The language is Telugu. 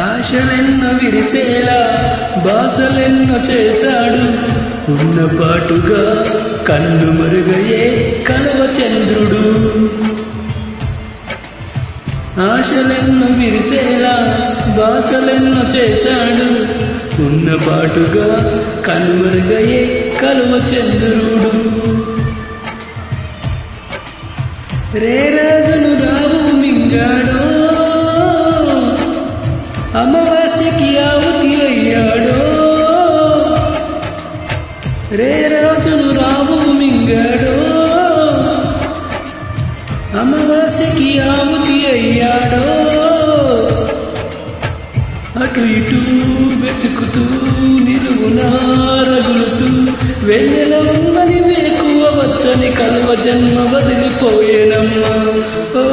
ఆశలెన్నో విరిసేలా బాసలెన్నో చేశాడు, ఉన్నపాటుగా కన్ను మరుగయే కలువ చంద్రుడు. ఆశలెన్నో విరిసేలా బాసలెన్నో చేశాడు, ఉన్నపాటుగా కన్ను మరుగయే కలువ చంద్రుడు. రే రాజును రావు మింగాడో, అమావాస్యకి ఆవుతి అయ్యాడో. రే రాజును రావు మింగాడో, అమావాస్యకి ఆవుతి అయ్యాడో. అటు ఇటు వెతుకుతూ నిలువునా రగులుతూ వెన్నెల ఉందని వేకువ వద్దని కలువ జన్మ వదిలిపోయేనమ్మా. ఓ